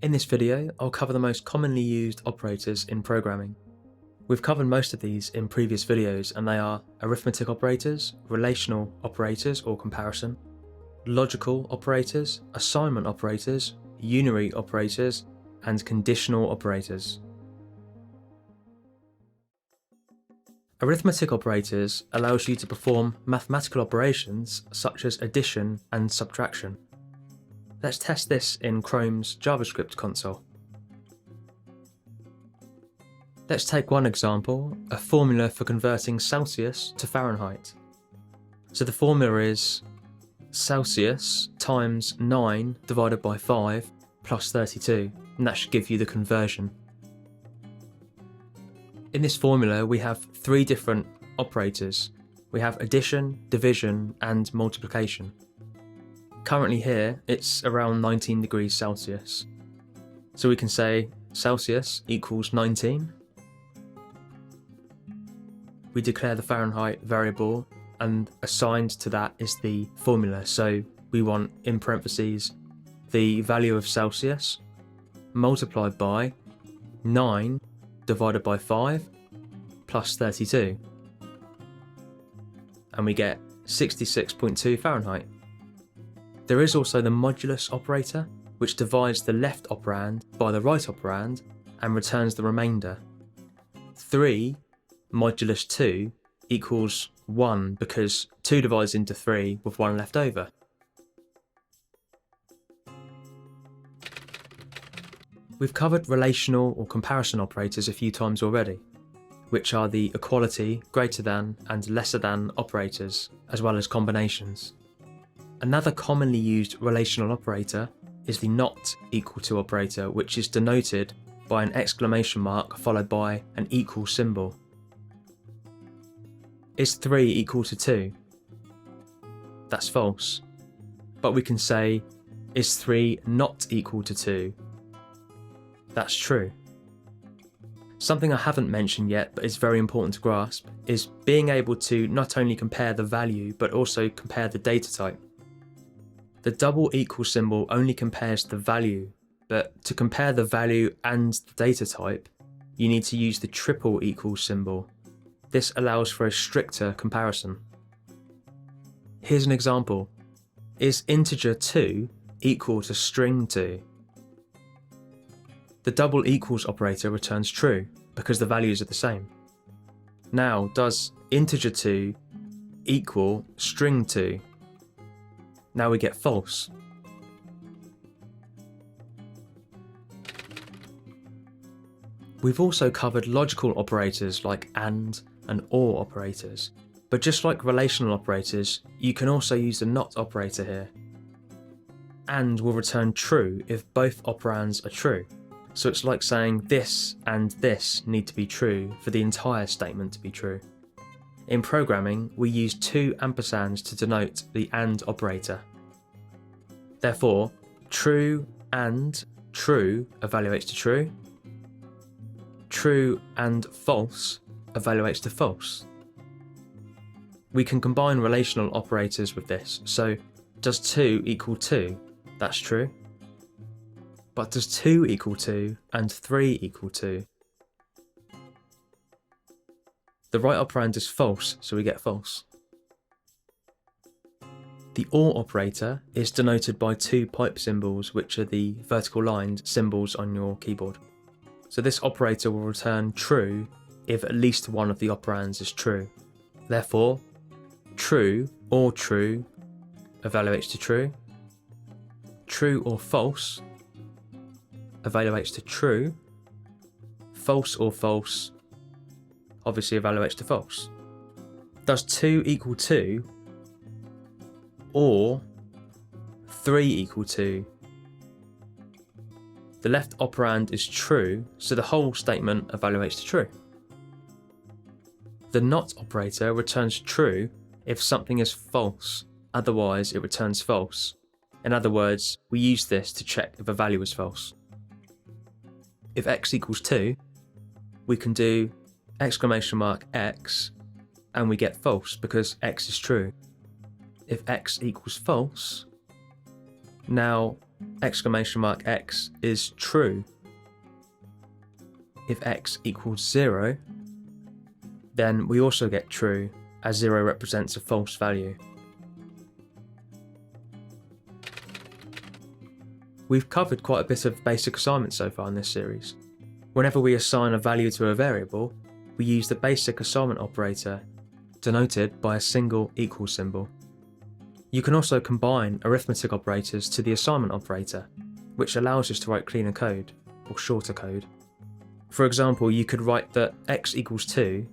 In this video, I'll cover the most commonly used operators in programming. We've covered most of these in previous videos, and they are arithmetic operators, relational operators or comparison, logical operators, assignment operators, unary operators, and conditional operators. Arithmetic operators allows you to perform mathematical operations such as addition and subtraction. Let's test this in Chrome's JavaScript console. Let's take one example, a formula for converting Celsius to Fahrenheit. So the formula is Celsius times 9 divided by 5 plus 32, and that should give you the conversion. In this formula we have three different operators. We have addition, division, and multiplication. Currently here it's around 19 degrees Celsius. So we can say Celsius equals 19. We declare the Fahrenheit variable, and assigned to that is the formula. So we want, in parentheses, the value of Celsius multiplied by 9 divided by 5 plus 32. And we get 66.2 Fahrenheit. There is also the modulus operator, which divides the left operand by the right operand and returns the remainder. 3 modulus 2 equals 1 because 2 divides into 3 with 1 left over. We've covered relational or comparison operators a few times already, which are the equality, greater than, and lesser than operators, as well as combinations. Another commonly used relational operator is the not equal to operator, which is denoted by an exclamation mark followed by an equal symbol. Is 3 equal to 2? That's false. But we can say, is 3 not equal to 2? That's true. Something I haven't mentioned yet, but is very important to grasp, is being able to not only compare the value, but also compare the data type. The double equal symbol only compares the value, but to compare the value and the data type, you need to use the triple equal symbol. This allows for a stricter comparison. Here's an example. Is integer 2 equal to string 2? The double equals operator returns true because the values are the same. Now, does integer 2 equal string 2? Now we get false. We've also covered logical operators like and or operators, but just like relational operators, you can also use the not operator here. And will return true if both operands are true. So it's like saying this and this need to be true for the entire statement to be true. In programming, we use two ampersands to denote the and operator. Therefore, true and true evaluates to true. True and false evaluates to false. We can combine relational operators with this. So does 2 equal 2? That's true. But does 2 equal 2 and 3 equal 2? The right operand is false, so we get false. The OR operator is denoted by two pipe symbols, which are the vertical lined symbols on your keyboard. So this operator will return true if at least one of the operands is true. Therefore, true or true evaluates to true. True or false evaluates to true. False or false obviously evaluates to false. Does 2 equal 2 or 3 equal 2? The left operand is true, so the whole statement evaluates to true. The not operator returns true if something is false, otherwise it returns false. In other words, we use this to check if a value is false. If x equals 2, we can do exclamation mark x and we get false because x is true. If x equals false, now exclamation mark x is true. If x equals 0, then we also get true, as 0 represents a false value. We've covered quite a bit of basic assignment so far in this series. Whenever we assign a value to a variable, we use the basic assignment operator, denoted by a single equal symbol. You can also combine arithmetic operators to the assignment operator, which allows us to write cleaner code, or shorter code. For example, you could write that x equals 2,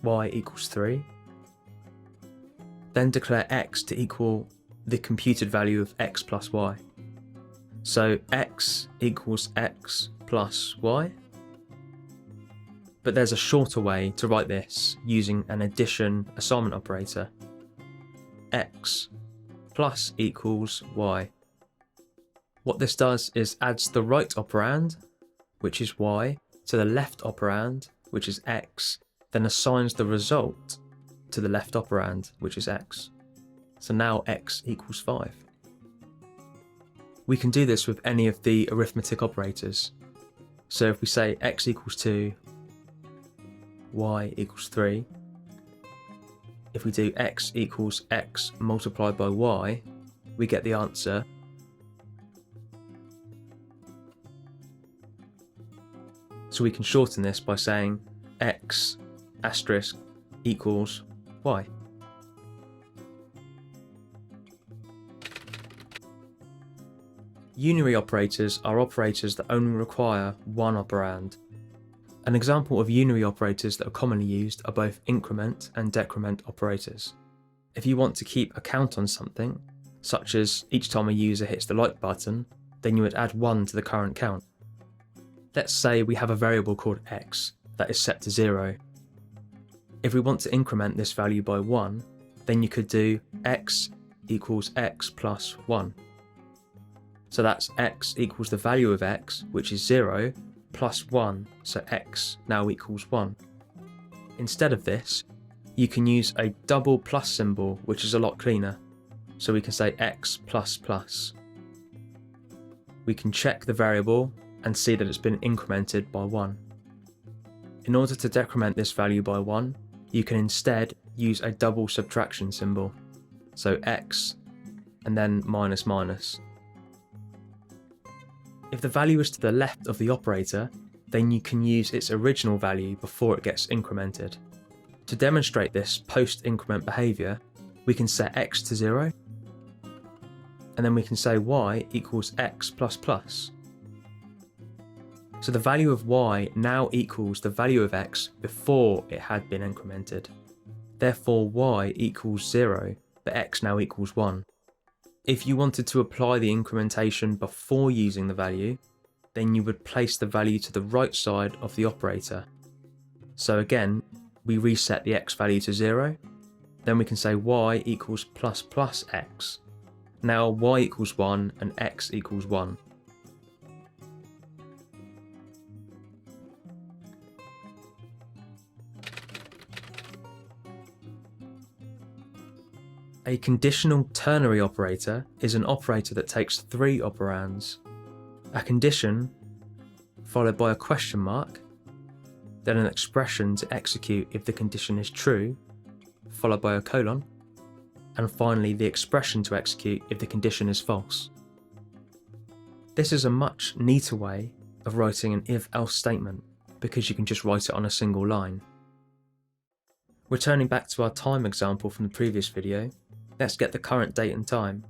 y equals 3, then declare x to equal the computed value of x plus y. So x equals x plus y. But there's a shorter way to write this using an addition assignment operator. X plus equals y. What this does is adds the right operand, which is y, to the left operand, which is x, then assigns the result to the left operand, which is x. So now x equals 5. We can do this with any of the arithmetic operators. So if we say x equals 2, y equals 3, if we do x equals x multiplied by y, we get the answer. So we can shorten this by saying x asterisk equals y. Unary operators are operators that only require one operand. An example of unary operators that are commonly used are both increment and decrement operators. If you want to keep a count on something, such as each time a user hits the like button, then you would add 1 to the current count. Let's say we have a variable called x that is set to 0. If we want to increment this value by 1, then you could do x equals x plus 1. So that's x equals the value of x, which is 0, plus 1, so x now equals 1. Instead of this, you can use a double plus symbol, which is a lot cleaner. So we can say x plus plus. We can check the variable and see that it's been incremented by 1. In order to decrement this value by 1, you can instead use a double subtraction symbol. So x and then minus minus. If the value is to the left of the operator, then you can use its original value before it gets incremented. To demonstrate this post-increment behaviour, we can set x to 0, and then we can say y equals x plus plus. So the value of y now equals the value of x before it had been incremented. Therefore y equals 0, but x now equals 1. If you wanted to apply the incrementation before using the value, then you would place the value to the right side of the operator. So again, we reset the x value to 0, then we can say y equals plus plus x. Now y equals 1 and x equals 1. A conditional ternary operator is an operator that takes 3 operands. A condition, followed by a question mark, then an expression to execute if the condition is true, followed by a colon, and finally the expression to execute if the condition is false. This is a much neater way of writing an if-else statement because you can just write it on a single line. Returning back to our time example from the previous video, let's get the current date and time.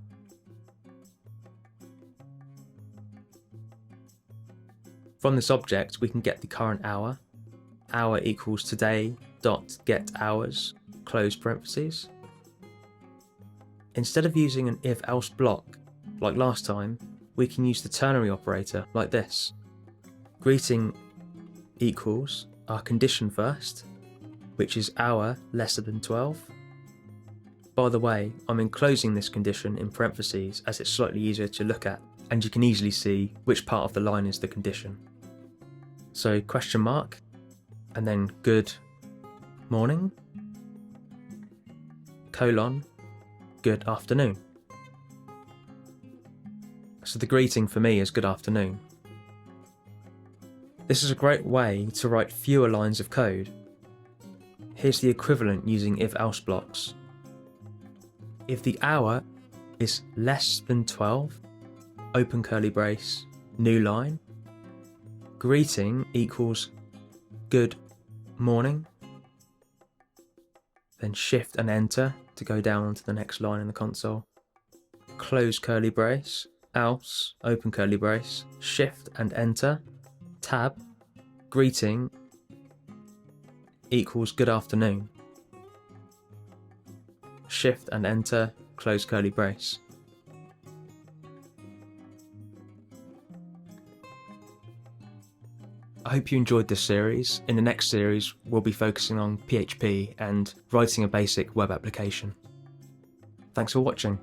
From this object we can get the current hour. Hour equals today dot get hours, close parentheses. Instead of using an if-else block, like last time, we can use the ternary operator like this. Greeting equals our condition first, which is hour lesser than 12. By the way, I'm enclosing this condition in parentheses as it's slightly easier to look at, and you can easily see which part of the line is the condition. So question mark, and then good morning, colon, good afternoon. so the greeting for me is good afternoon. This is a great way to write fewer lines of code. Here's the equivalent using if-else blocks. If the hour is less than 12, open curly brace, new line, greeting equals good morning, then shift and enter to go down onto the next line in the console, close curly brace, else, open curly brace, shift and enter, tab, greeting equals good afternoon, shift and enter, close curly brace. I hope you enjoyed this series. In the next series, we'll be focusing on PHP and writing a basic web application. Thanks for watching.